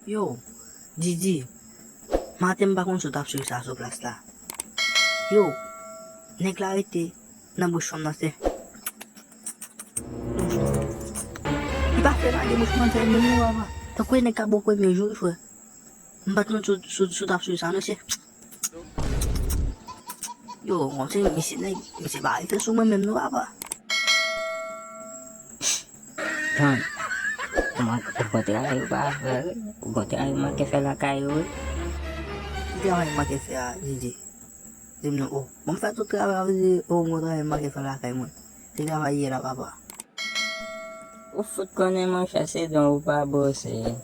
Yo, Gigi, matin ba kung sutap siya sa suplas la? Yo, neklarite, nabusyon na si. Iba fe la, di busyon sa mwen yo ava. Takwe nekabo kwe mwen jou fwe. Mbat nou sutap siya sa no si. Yo, ngon se misi ba ite sou mwen mwen yo ava. John, ugote ayo ba? Ugote ayo makefela kayo. Hindi ako yung makifya, Gigi. Dim no, oh. Mamfa to trabaho si mo tayo makifala kay mo. Hindi ako ayira pa ba. Ufot ko naman siya si Don pa boss eh.